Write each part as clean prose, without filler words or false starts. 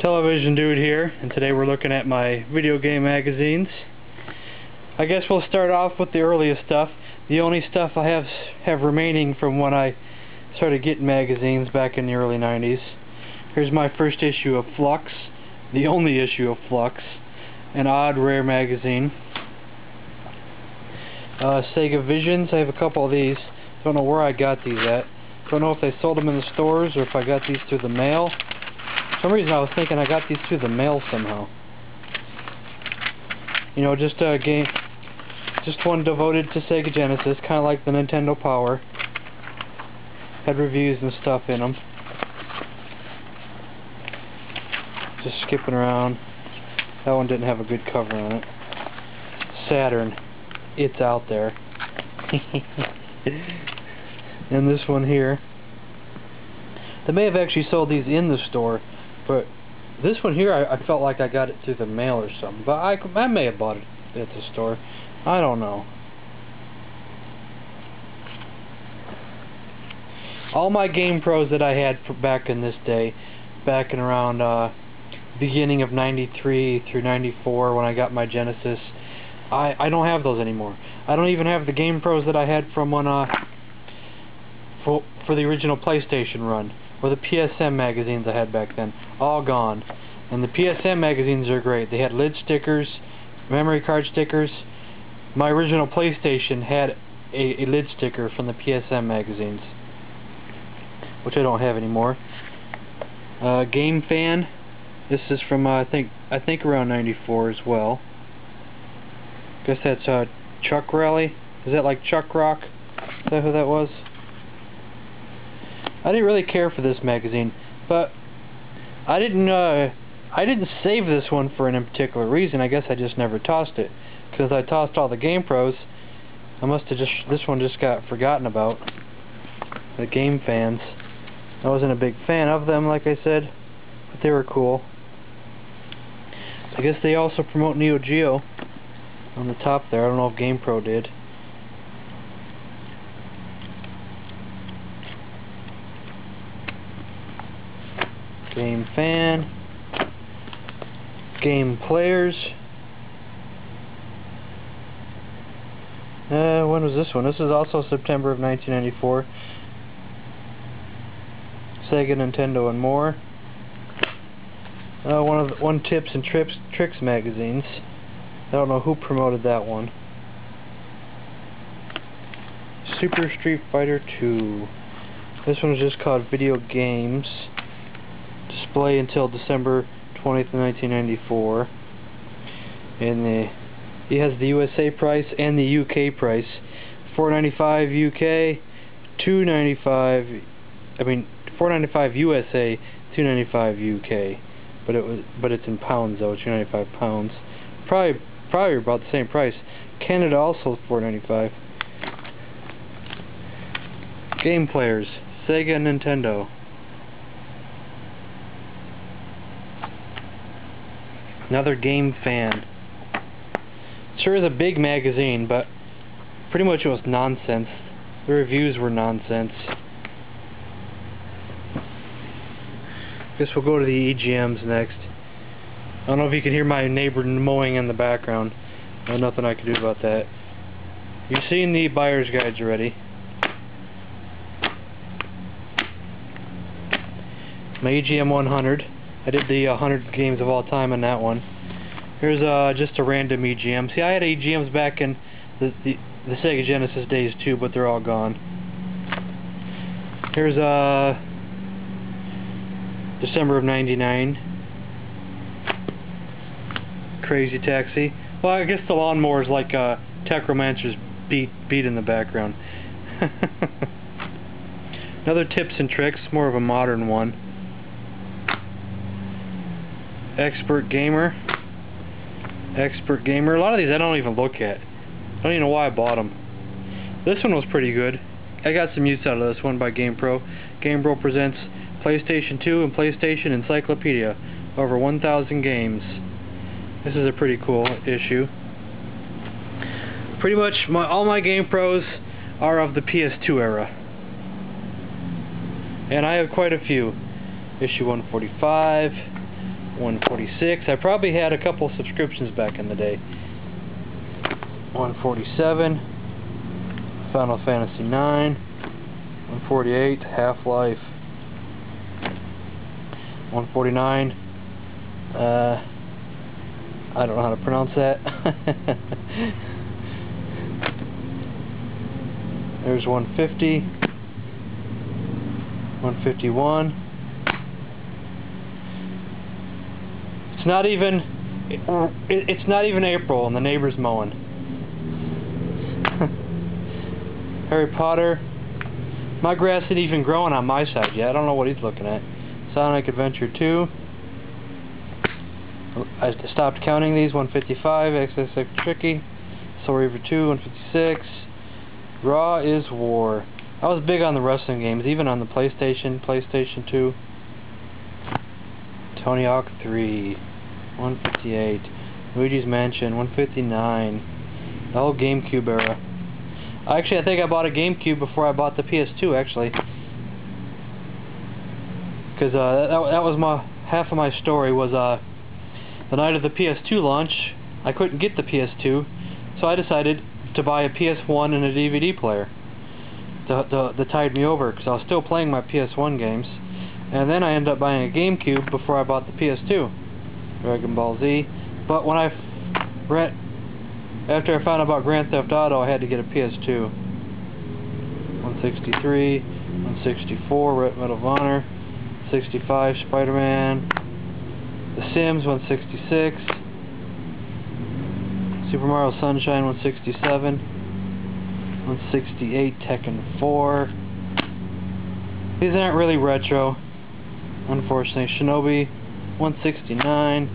Television Dude here, and today we're looking at my video game magazines. I guess we'll start off with the earliest stuff. The only stuff I have remaining from when I started getting magazines back in the early 90s. Here's my first issue of Flux, the only issue of Flux, an odd, rare magazine. Sega Visions, I have a couple of these. Don't know where I got these at. Don't know if they sold them in the stores or if I got these through the mail. For some reason I was thinking I got these through the mail somehow. You know, just a game, just one devoted to Sega Genesis, kind of like the Nintendo Power. Had reviews and stuff in them. Just skipping around. That one didn't have a good cover on it. Saturn, it's out there. And this one here. They may have actually sold these in the store, but this one here I felt like I got it through the mail or something. But I may have bought it at the store. I don't know. All my Game Pros that I had back in this day, back in around beginning of 93 through 94 when I got my Genesis, I don't have those anymore. I don't even have the Game Pros that I had from when for the original PlayStation run, or the PSM magazines I had back then. All gone. And the PSM magazines are great. They had lid stickers, memory card stickers. My original PlayStation had a lid sticker from the PSM magazines, which I don't have anymore. Game Fan. This is from I think around 94 as well. Guess that's Chuck Rally. Is that like Chuck Rock? Is that who that was? I didn't really care for this magazine, but I didn't save this one for any particular reason. I guess I just never tossed it, because I tossed all the Game Pros. This one just got forgotten about. The Game Fans. I wasn't a big fan of them, like I said, but they were cool. I guess they also promote Neo Geo on the top there. I don't know if Game Pro did. Game Fan. Game Players. When was this one? This is also September of 1994. Sega, Nintendo, and more. One Tips and Tricks magazines. I don't know who promoted that one. Super Street Fighter 2. This one was just called Video Games. Display until December 20th, 1994. And it has the USA price and the UK price. $4.95 UK, $2.95. I mean, $4.95 USA, $2.95 UK. But it's in pounds though. $2.95 pounds. Probably about the same price. Canada also $4.95. Game Players, Sega and Nintendo. Another Game Fan. Sure is a big magazine, but pretty much it was nonsense. The reviews were nonsense. Guess we'll go to the EGMs next. I don't know if you can hear my neighbor mowing in the background. There's nothing I can do about that. You've seen the buyer's guides already. My EGM 100. I did the 100 games of all time on that one. Here's just a random EGM. See, I had EGMs back in the Sega Genesis days too, but they're all gone. Here's December of 99. Crazy Taxi. Well, I guess the lawnmower is like Techromancer's beat in the background. Another Tips and Tricks, more of a modern one. Expert Gamer. A lot of these I don't even look at. I don't even know why I bought them. This one was pretty good. I got some use out of this one by GamePro. GamePro presents PlayStation 2 and PlayStation Encyclopedia. Over 1,000 games. This is a pretty cool issue. Pretty much all my Game Pros are of the PS2 era. And I have quite a few. Issue 145, 146. I probably had a couple subscriptions back in the day. 147. Final Fantasy 9. 148. Half-Life. 149. I don't know how to pronounce that. There's 150. 151. It's not even April and the neighbor's mowing. Harry Potter. My grass isn't even growing on my side yet. I don't know what he's looking at. Sonic Adventure 2. I stopped counting these. 155. XXX Tricky. Soul Reaver 2. 156. Raw is War. I was big on the wrestling games, even on the PlayStation 2. Tony Hawk 3. 158. Luigi's Mansion. 159. The whole GameCube era. Actually, I think I bought a GameCube before I bought the PS2, actually. Because that was half of my story was the night of the PS2 launch, I couldn't get the PS2, so I decided to buy a PS1 and a DVD player. That tied me over, because I was still playing my PS1 games. And then I ended up buying a GameCube before I bought the PS2. Dragon Ball Z. But when after I found out about Grand Theft Auto, I had to get a PS2. 163, 164, Medal of Honor, 65, Spider-Man, The Sims, 166, Super Mario Sunshine, 167, 168, Tekken 4. These aren't really retro, unfortunately. Shinobi, 169,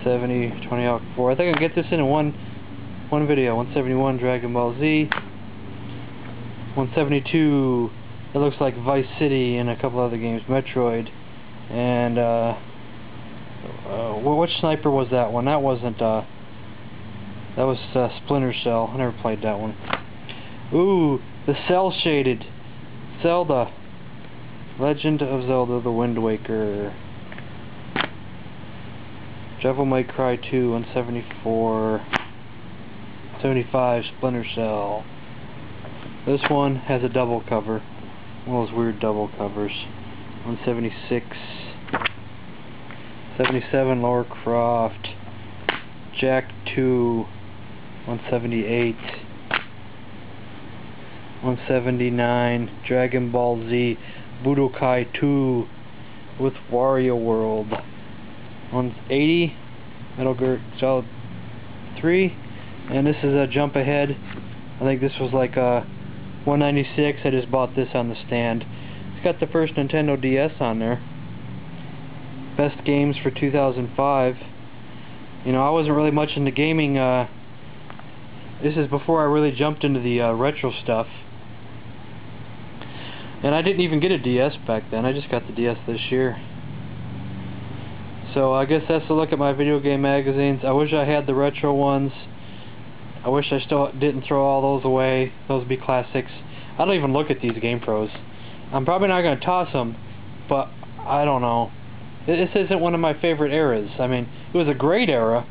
70, Tony Hawk 4. I think I can get this in one video. 171, Dragon Ball Z. 172, it looks like Vice City and a couple other games. Metroid. And, which sniper was that one? That wasn't, that was Splinter Cell. I never played that one. Ooh, the cel-shaded Zelda. Legend of Zelda: The Wind Waker. Devil May Cry 2, 174. 75, Splinter Cell. This one has a double cover. One of those weird double covers. 176. 77, Lara Croft. Jak 2. 178. 179, Dragon Ball Z Budokai 2 with Wario World. 180, Metal Gear Solid 3, and this is a jump ahead. I think this was like 196. I just bought this on the stand. It's got the first Nintendo DS on there. Best games for 2005. You know, I wasn't really much into gaming. This is before I really jumped into the retro stuff. And I didn't even get a DS back then. I just got the DS this year. So I guess that's a look at my video game magazines. I wish I had the retro ones. I wish I still didn't throw all those away. Those would be classics. I don't even look at these GamePros. I'm probably not going to toss them, but I don't know. This isn't one of my favorite eras. I mean, it was a great era.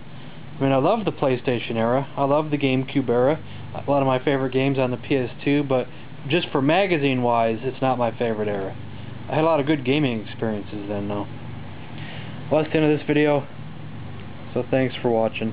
I mean, I love the PlayStation era. I love the GameCube era. A lot of my favorite games on the PS2, but just for magazine-wise, it's not my favorite era. I had a lot of good gaming experiences then, though. Well, that's the end of this video, so thanks for watching.